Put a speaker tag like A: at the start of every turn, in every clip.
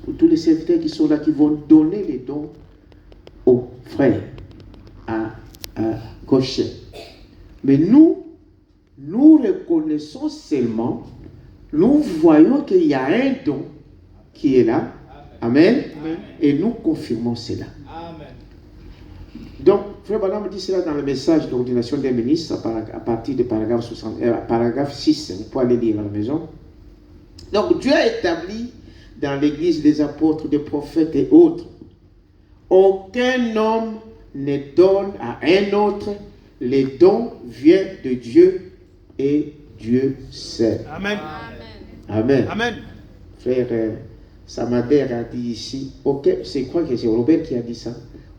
A: pour tous les serviteurs qui sont là, qui vont donner les dons aux frères à Goshen. Mais nous reconnaissons seulement, nous voyons qu'il y a un don qui est là. Amen. Amen. Et nous confirmons cela. Amen. Donc, Frère Branham me dit cela dans le message d'ordination des ministres à partir de paragraphe 6. Vous pouvez aller lire à la maison. Donc, Dieu a établi dans l'église des apôtres, des prophètes et autres. Aucun homme ne donne à un autre. Les dons viennent de Dieu et Dieu seul. Amen. Amen. Amen. Frère Samader a dit ici, c'est quoi que c'est Robert qui a dit ça?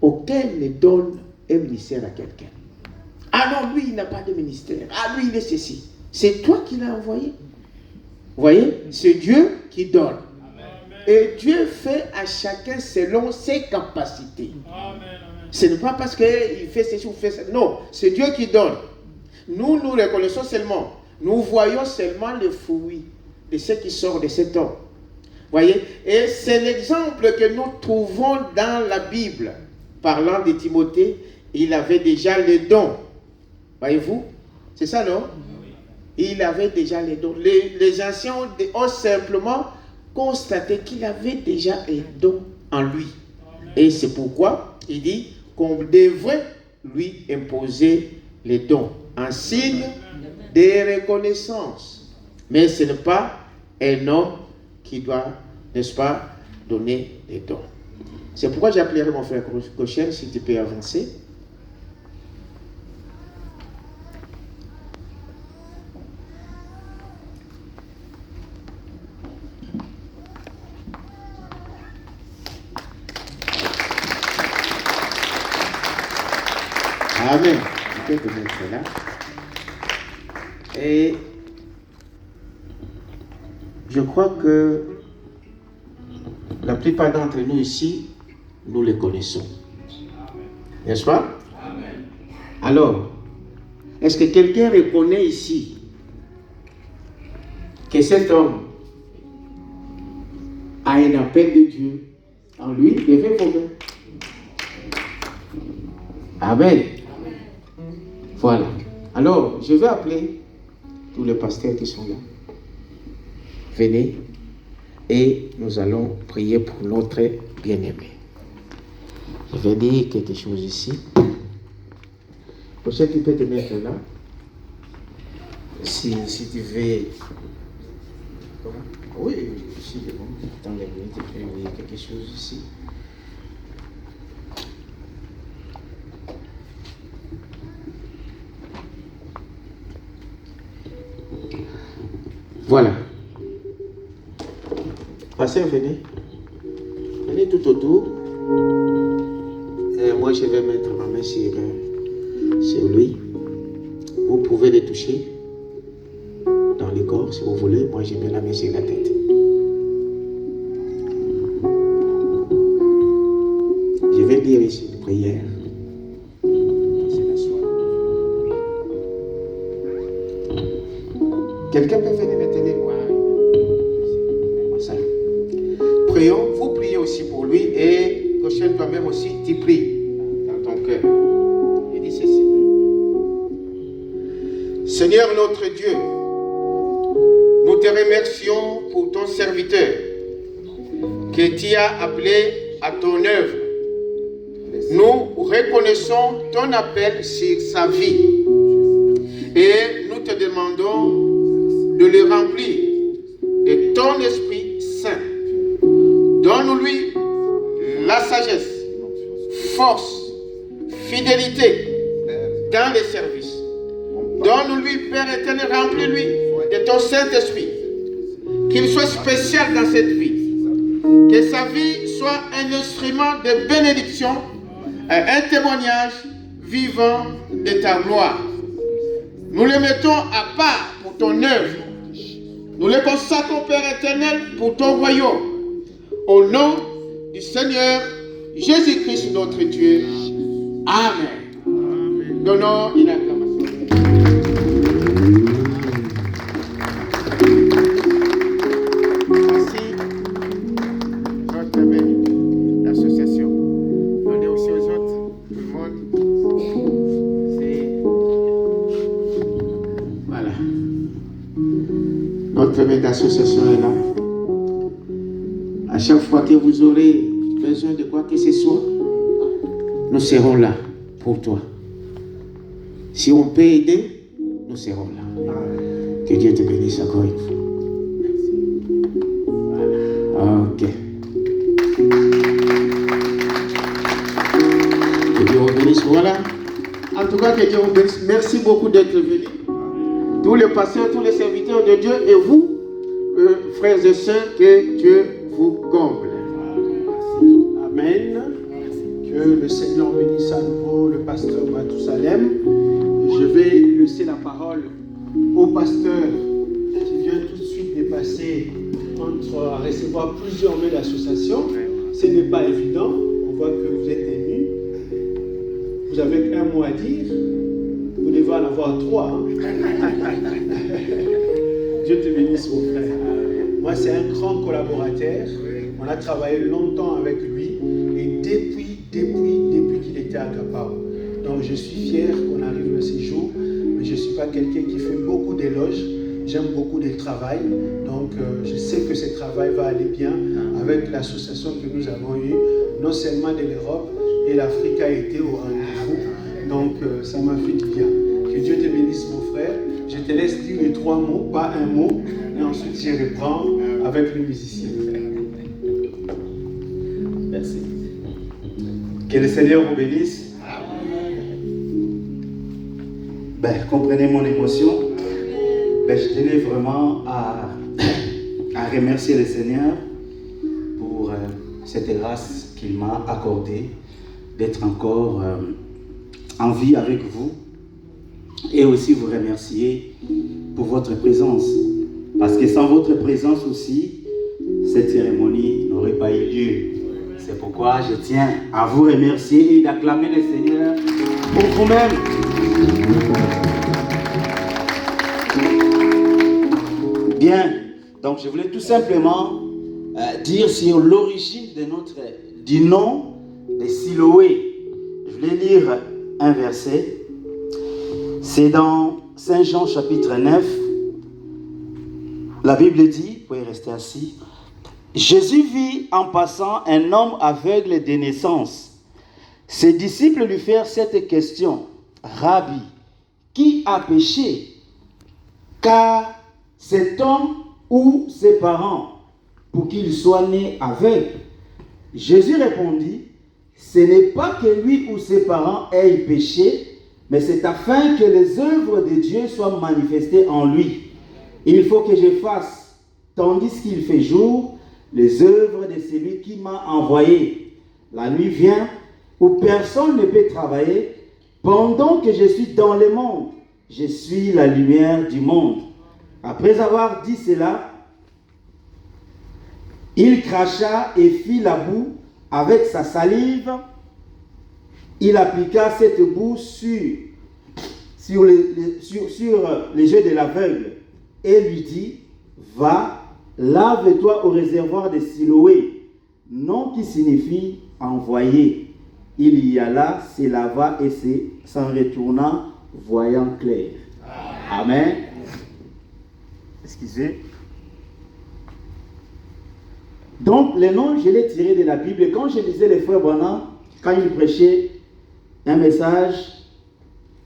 A: Aucun ne donne un ministère à quelqu'un. Ah non, lui, il n'a pas de ministère. Ah, lui, il est ceci. C'est toi qui l'as envoyé. Vous voyez? C'est Dieu qui donne. Amen. Et Dieu fait à chacun selon ses capacités. Amen. Ce n'est pas parce qu'il fait ceci ou fait ça. Non, c'est Dieu qui donne. Nous reconnaissons seulement. Nous voyons seulement le fruit de ce qui sort de cet homme. Voyez? Et c'est l'exemple que nous trouvons dans la Bible. Parlant de Timothée, il avait déjà les dons. Voyez-vous? C'est ça, non? Il avait déjà les dons. Les anciens ont simplement constaté qu'il avait déjà les dons en lui. Et c'est pourquoi il dit qu'on devrait lui imposer les dons en signe de reconnaissance. Mais ce n'est pas un homme qui doit, n'est-ce pas, donner les dons. C'est pourquoi j'appellerai mon frère Goshen, si tu peux avancer. Amen. Tu peux te mettre là. Et je crois que la plupart d'entre nous ici, nous les connaissons. N'est-ce pas? Amen. Alors, est-ce que quelqu'un reconnaît ici que cet homme a un appel de Dieu en lui? Levez vos mains. Amen. Voilà. Alors, je vais appeler tous les pasteurs qui sont là. Venez et nous allons prier pour notre bien-aimé. Je vais dire quelque chose ici. Prochain, tu peux te mettre là. Si tu veux. Oui, ici, c'est bon. Dans les minutes, tu peux dire quelque chose ici. Voilà. Passez, venez. Venez tout autour. Et moi, je vais mettre ma main sur lui. Vous pouvez les toucher dans le corps si vous voulez. Moi, je mets la main sur la tête. Je vais dire ici une prière. Quelqu'un peut venir me tenir moi. Prions, vous priez aussi pour lui et Goshen toi-même aussi, tu pries dans ton cœur. Il dit ceci. Seigneur notre Dieu, nous te remercions pour ton serviteur que tu as appelé à ton œuvre. Nous reconnaissons ton appel sur sa vie et nous te demandons de le remplir de ton Esprit Saint. Donne-lui la sagesse, force, fidélité dans les services. Donne-lui, Père éternel, remplis-lui de ton Saint-Esprit. Qu'il soit spécial dans cette vie. Que sa vie soit un instrument de bénédiction, un témoignage vivant de ta gloire. Nous le mettons à part pour ton œuvre. Nous le consacrons, Père éternel, pour ton royaume. Au nom du Seigneur Jésus-Christ, notre Dieu. Amen. Amen. Donnons une acclamation. Voici l'association est là. À chaque fois que vous aurez besoin de quoi que ce soit, nous serons là pour toi. Si on peut aider, nous serons là. Que Dieu te bénisse encore une fois. Ok. Que Dieu vous bénisse. Voilà. En tout cas, que Dieu vous bénisse. Merci beaucoup d'être venus. Tous les pasteurs, tous les serviteurs de Dieu et vous, frères et sœurs, que Dieu vous comble.
B: Amen. Que le Seigneur bénisse à nouveau le pasteur Mathusalem. Je vais laisser la parole au pasteur qui vient tout de suite de passer à recevoir plusieurs mails d'association. Ce n'est pas évident. On voit que vous êtes ému. Vous avez un mot à dire. Vous devez en avoir 3. Dieu te bénisse, mon frère. Moi, c'est un grand collaborateur. On a travaillé longtemps avec lui. Et depuis qu'il était à Capao. Donc, je suis fier qu'on arrive à ces jours. Mais je ne suis pas quelqu'un qui fait beaucoup d'éloges. J'aime beaucoup le travail. Donc, je sais que ce travail va aller bien avec l'association que nous avons eue, non seulement de l'Europe, et l'Afrique a été au rendez-vous. Donc, ça m'a fait du bien. Que Dieu te bénisse, mon frère. Je te laisse dire les 3 mots, pas un mot. Et ensuite, je reprends avec le musicien. Merci.
C: Que le Seigneur vous bénisse. Comprenez mon émotion. Je tenais vraiment à remercier le Seigneur pour cette grâce qu'il m'a accordée d'être encore en vie avec vous et aussi vous remercier pour votre présence. Parce que sans votre présence aussi, cette cérémonie n'aurait pas eu lieu. C'est pourquoi je tiens à vous remercier et d'acclamer le Seigneur pour vous-même. Bien, donc je voulais tout simplement dire sur l'origine du nom de Siloé. Je voulais lire un verset. C'est dans Saint Jean chapitre 9. La Bible dit, vous pouvez rester assis. Jésus vit en passant un homme aveugle de naissance. Ses disciples lui firent cette question. Rabbi, qui a péché? Car cet homme ou ses parents, pour qu'il soit né aveugle? Jésus répondit, ce n'est pas que lui ou ses parents aient péché, mais c'est afin que les œuvres de Dieu soient manifestées en lui. Il faut que je fasse, tandis qu'il fait jour, les œuvres de celui qui m'a envoyé. La nuit vient où personne ne peut travailler. Pendant que je suis dans le monde, je suis la lumière du monde. Après avoir dit cela, il cracha et fit la boue avec sa salive. Il appliqua cette boue sur les yeux de l'aveugle et lui dit, va, lave-toi au réservoir de Siloé, nom qui signifie envoyé. Il y alla, se lava et s'en retourna, voyant clair. Amen. Excusez. Donc, le nom, je l'ai tiré de la Bible. Et quand je lisais les frères Branham, quand ils prêchaient un message,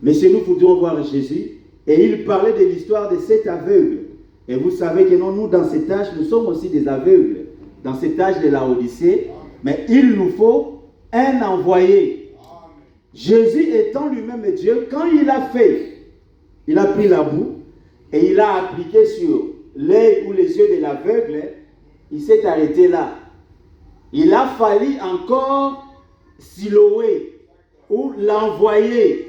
C: mais si nous pouvions voir Jésus, et il parlait de l'histoire de cet aveugle. Et vous savez que nous, dans cet âge, nous sommes aussi des aveugles, dans cet âge de la Odyssée, mais il nous faut un envoyé. Jésus étant lui-même Dieu, quand il a pris la boue et il a appliqué sur l'œil ou les yeux de l'aveugle, il s'est arrêté là. Il a fallu encore Siloé ou l'envoyer.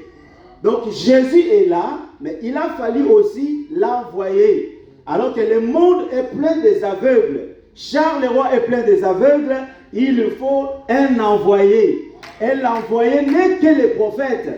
C: Donc Jésus est là, mais il a fallu aussi l'envoyer. Alors que le monde est plein des aveugles, Charles le roi est plein des aveugles, il faut un envoyé. Et l'envoyé n'est que le prophète.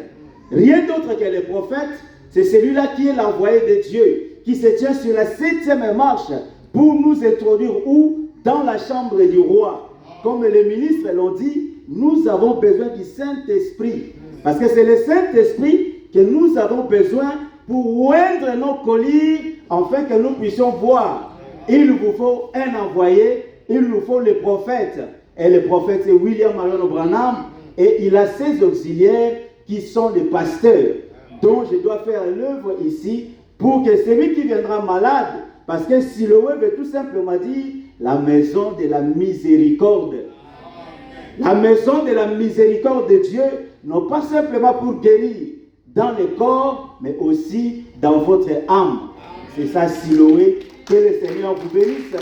C: Rien d'autre que le prophète, c'est celui-là qui est l'envoyé de Dieu, qui se tient sur la 7e marche pour nous introduire où? Dans la chambre du roi. Comme les ministres l'ont dit, nous avons besoin du Saint-Esprit. Parce que c'est le Saint-Esprit que nous avons besoin pour oindre nos colliers afin que nous puissions voir. il vous faut un envoyé, il nous faut les prophètes. Et le prophète, c'est William Marion Branham, et il a ses auxiliaires qui sont les pasteurs, dont je dois faire l'œuvre ici pour que celui qui viendra malade, parce que Siloé veut tout simplement dire la maison de la miséricorde. La maison de la miséricorde de Dieu, non pas simplement pour guérir dans le corps, mais aussi dans votre âme. C'est ça Siloé, que le Seigneur vous bénisse.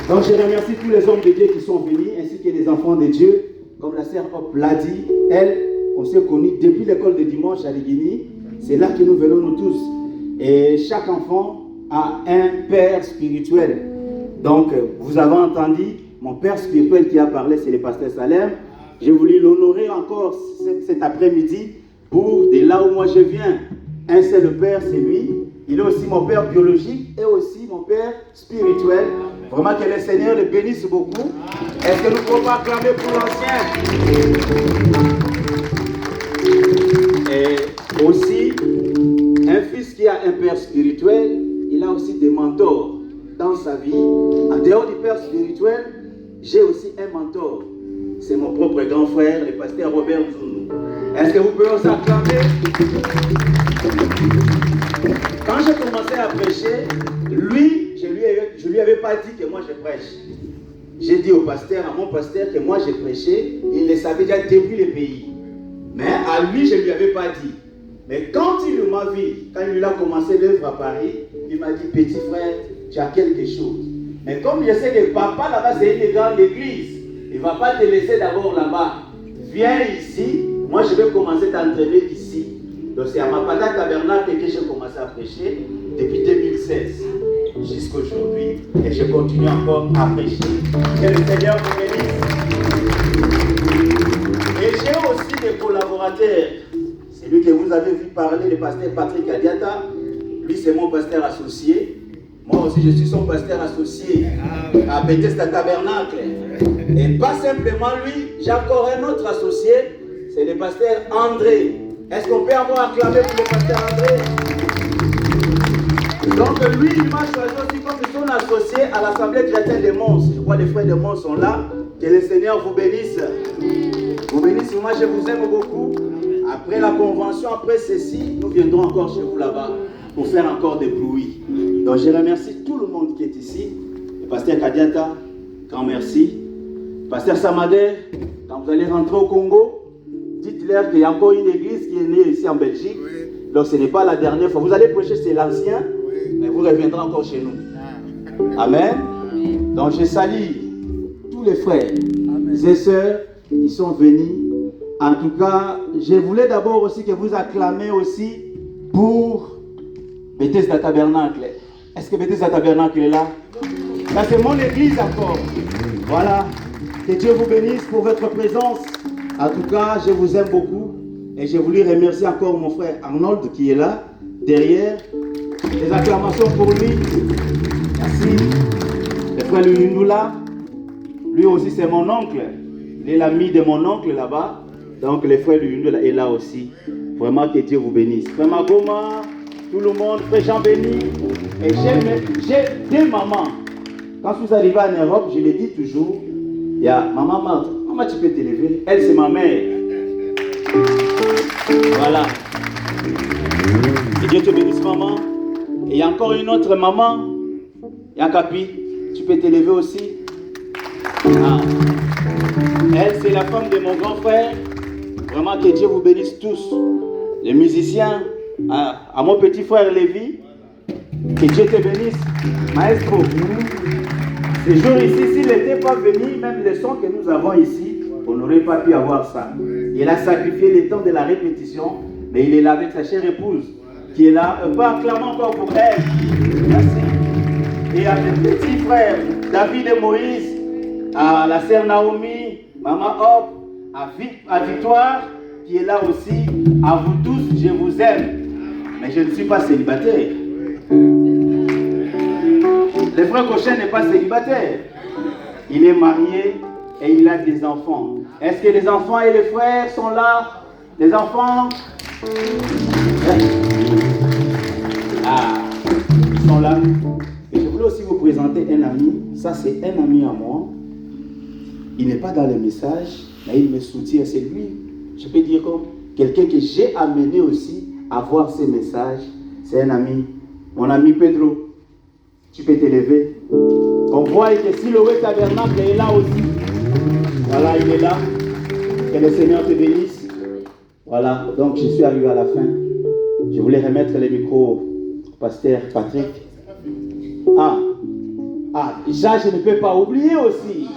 C: Donc je remercie tous les hommes de Dieu qui sont venus, ainsi que les enfants de Dieu. Comme la sœur Hop l'a dit, elle, on s'est connus depuis l'école de dimanche à l'Iguini. C'est là que nous venons nous tous. Et chaque enfant a un père spirituel. Donc, vous avez entendu, mon père spirituel qui a parlé, c'est le pasteur Salem. J'ai voulu l'honorer encore cet après-midi pour, de là où moi je viens, un seul père, c'est lui. Il est aussi mon père biologique et aussi mon père spirituel. Vraiment que le Seigneur le bénisse beaucoup. Est-ce que nous pouvons pas acclamer pour l'ancien? Et aussi, un fils qui a un père spirituel, il a aussi des mentors dans sa vie. En dehors du père spirituel, j'ai aussi un mentor. C'est mon propre grand frère, le pasteur Robert Zounou. Est-ce que vous pouvez aussi acclamer? Quand j'ai commencé à prêcher, lui, je lui avais pas dit que moi je prêche. J'ai dit au pasteur, à mon pasteur, que moi j'ai prêché. Il le savait déjà depuis le pays. Mais à lui, je ne lui avais pas dit. Mais quand il m'a vu, quand il a commencé l'œuvre à Paris, il m'a dit, petit frère, tu as quelque chose. Mais comme je sais que papa là-bas, c'est une grande église, il ne va pas te laisser d'abord là-bas. Viens ici, moi je vais commencer t'entraîner ici. Donc c'est à Mapata Tabernacle que j'ai commencé à prêcher depuis 2016 jusqu'à aujourd'hui. Et je continue encore à prêcher. Que le Seigneur vous bénisse. Et j'ai aussi des collaborateurs. Celui que vous avez vu parler, le pasteur Patrick Adiata, lui c'est mon pasteur associé. Moi aussi je suis son pasteur associé à Bethesda Tabernacle. Et pas simplement lui, j'ai encore un autre associé, c'est le pasteur André. Est-ce qu'on peut avoir acclamé pour le pasteur André? Donc lui, il m'a choisi aussi comme son associé à l'Assemblée chrétienne de Mons. Je crois que les frères de Mons sont là. Que le Seigneur vous bénisse. Vous bénisse, moi je vous aime beaucoup. Après la convention, après ceci, nous viendrons encore chez vous là-bas pour faire encore des bruits. Donc je remercie tout le monde qui est ici. Le pasteur Kadiata, grand merci. Pasteur Samader, quand vous allez rentrer au Congo, dites-leur qu'il y a encore une église qui est née ici en Belgique. Oui. Donc ce n'est pas la dernière fois. Vous allez prêcher, c'est l'ancien, oui, mais vous reviendrez encore chez nous. Amen. Amen. Donc je salue tous les frères et sœurs qui sont venus. En tout cas, je voulais d'abord aussi que vous acclamez aussi pour Bethesda Tabernacle. Est-ce que Bethesda Tabernacle est là? Là, c'est mon église encore. Voilà. Que Dieu vous bénisse pour votre présence. En tout cas, je vous aime beaucoup. Et je voulais remercier encore mon frère Arnold qui est là, derrière. Des acclamations pour lui. Merci. Le frère Lulindula, lui aussi c'est mon oncle. Il est l'ami de mon oncle là-bas. Donc le frère Lulindula est là aussi. Vraiment que Dieu vous bénisse. Frère Magoma, tout le monde, frère Jean Béni. Et j'ai deux mamans. Quand je suis arrivé en Europe, je le dis toujours, il y a maman Marthe. Maman, tu peux t'élever. Elle, c'est ma mère. Voilà. Que Dieu te bénisse, maman. Et il y a encore une autre maman. Yakapi, tu peux t'élever aussi. Ah. Elle, c'est la femme de mon grand frère. Vraiment que Dieu vous bénisse tous. Les musiciens, à mon petit frère Lévi. Que Dieu te bénisse. Maestro. Ce jour ici, s'il n'était pas venu, même le son que nous avons ici, on n'aurait pas pu avoir ça. Il a sacrifié le temps de la répétition, mais il est là avec sa chère épouse, qui est là. Pas acclamant encore pour elle. Merci. Et à mes petits frères, David et Moïse, à la sœur Naomi, Maman Hop, à Victoire, qui est là aussi. À vous tous, je vous aime. Mais je ne suis pas célibataire. Le frère Cochin n'est pas célibataire. Il est marié et il a des enfants. Est-ce que les enfants et les frères sont là? Les enfants? Ah, ils sont Voilà. Et je voulais aussi vous présenter un ami. Ça, c'est un ami à moi. Il n'est pas dans les messages, mais il me soutient. C'est lui, je peux dire comme quelqu'un que j'ai amené aussi à voir ces messages. C'est un ami. Mon ami Pedro, tu peux t'élever. On voit que Siloé Tabernacle est là aussi. Voilà, il est là. Que le Seigneur te bénisse. Voilà, donc je suis arrivé à la fin. Je voulais remettre le micro au pasteur Patrick. Ah, Jacques, je ne peux pas oublier aussi.